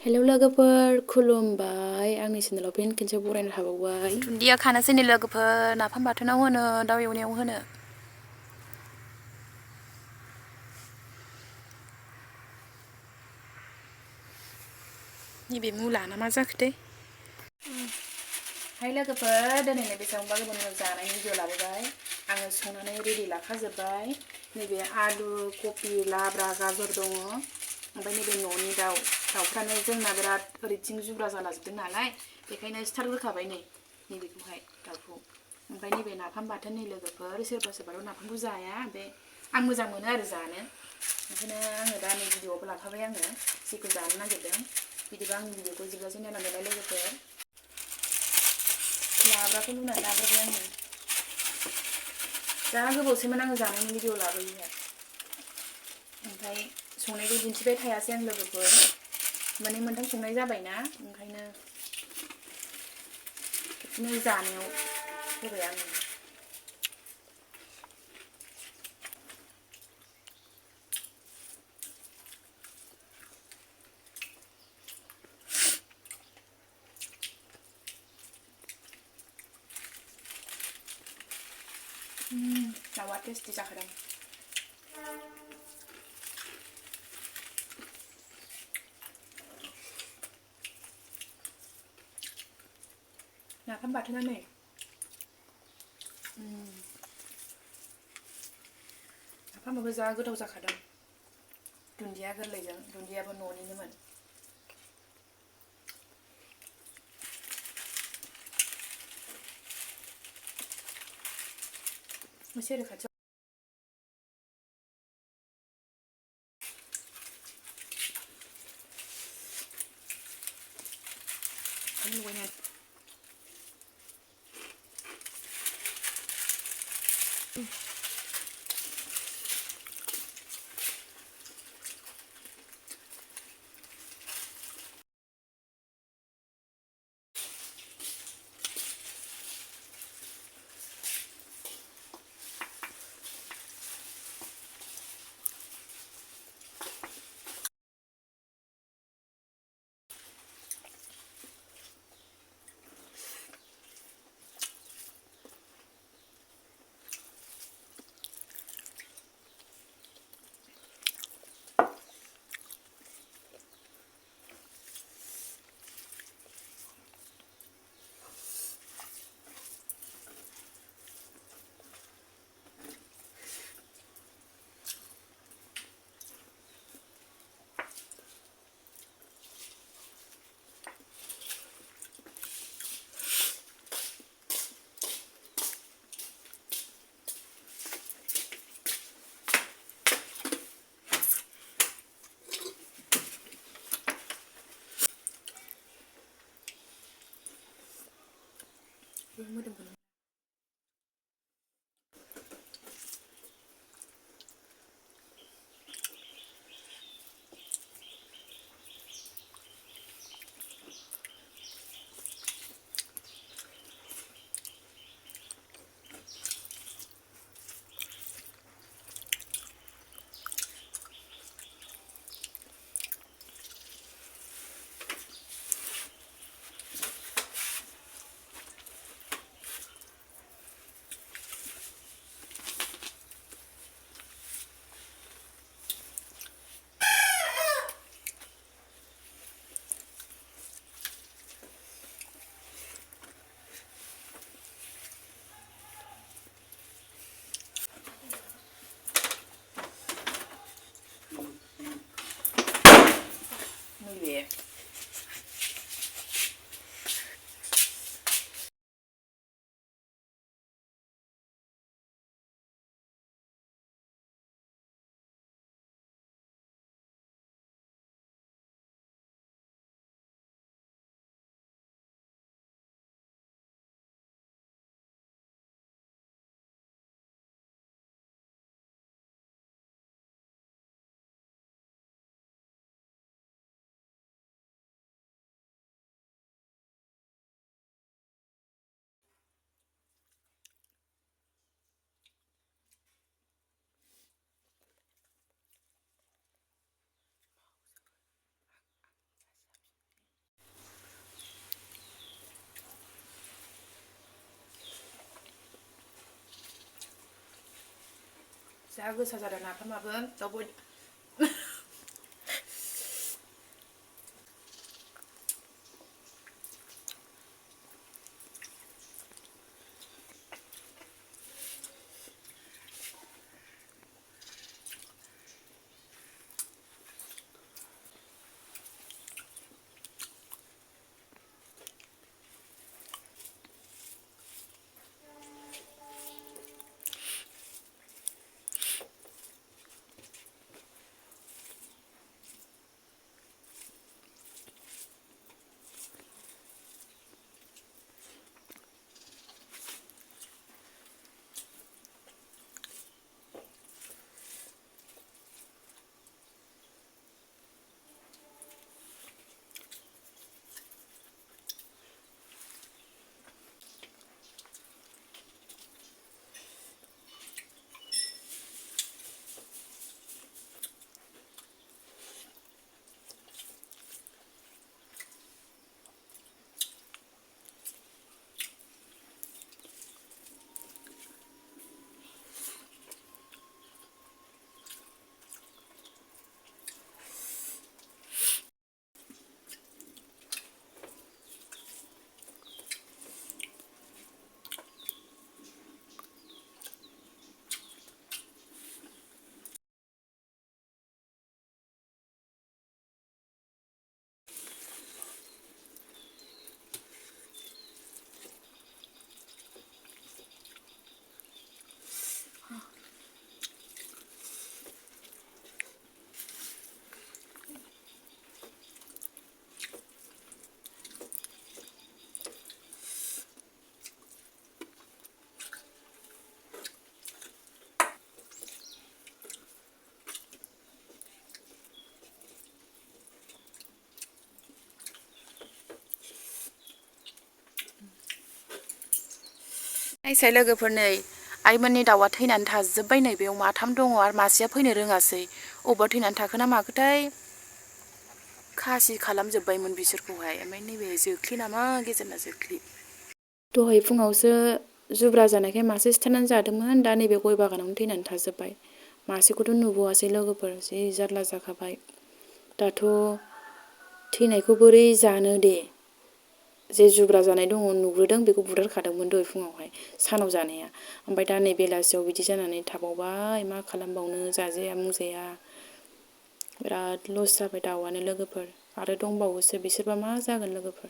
hello लोगोफोर खुलुमबाय आंनि चेनेलाव फिन खनसे बरायनो थाबावबाय दुन्दिया खानोसै नै लोगोफोर नाफाम बाथोनाव होनो दाउ एवनायाव होनो नैबे मुला ना मा जाखोथाय हाय लोगोफोर दिनैनो बेसेबांबा गोबाव जानायनि भिडिअ लाबोबाय आङो संनानै रेडि लाखाजोब्बाय नैबे आलु कफि लाब्रा गाजर दङ ओमफ्राय नैबे न'नि दाउफ्रानो जोंना बिराद ओरैथिं जुब्रा जालाजोबदों नालाय बेखायनो सिथारग्रोखाबाय नैबेखौहाय दाउखौ ओमफ्राय नैबे नाफाम बाथोन नै लोगोफोर सोरबा सोरबाथ' नाफामखौ जाया बे आं मोजां मोनो आरो जानो ओंखायनो आङो दा नै भिडिअआवबो लाखाबाय आङो जेखौ जानो नागिरदों बिदिबा आं भिडिअखौ जोबजासिम नायलांदोलाय लोगोफोर लाब्राखौ लुनानै लाग्रोबाय आङो जा गोबावसैमोन आङो जानायनि भिडिअ लाबोयैया ओमफ्राय संनायखौ दिन्थिबाय थायासै आं लोगोफोर मोननै मोनथाम संनाय जाबायना ओंखायनो बिदिनो जानायाव होबाय आङो दाउआ टेस्टि जाखादों नाफाम बाथोना नै नाफामाबो जा गोथाव जाखादों दुन्दिया गोरलैजों दुन्दियाबो न'निनोमोन एसे ओरै खाथियाव मोदोमखौनो जा गोसा जादों नाफामाबो दाउ नायसाय लोगोफोर नै आइमोननि दाउआ थैनानै थाजोब्बाय नै बेयाव माथाम दङ आरो मासेया फैनो रोङासै अबाव थैनानै थाखोना माखोथाय खासि खालामजोब्बायमोन बिसोरखौहाय ओमफ्राय नैबे जोख्लि नामा गेजेरना जोख्लि दहाय फुङावसो जुब्रा जानायखाय मासे सिथारनानै जादोंमोन दा नैबे गय बागानावनो थैनानै थाजोब्बाय मासेखौथ' नुबावासै लोगोफोर जि जारला जाखाबाय दाथ' थैनायखौ बोरै जानो दे जे जुब्रा जानाय दङ नुग्रोदों बेखौ बुथारखादोंमोन दहाय फुङावहाय सानाव जानाया ओमफ्राय दा नै बेलासियाव बिदि जानानै थाबावबाय मा खालामबावनो जाजाया मुजाया बिराद लस जाबाय दाउआनो लोगोफोर आरो दंबावोसो बिसोरबा मा जागोन लोगोफोर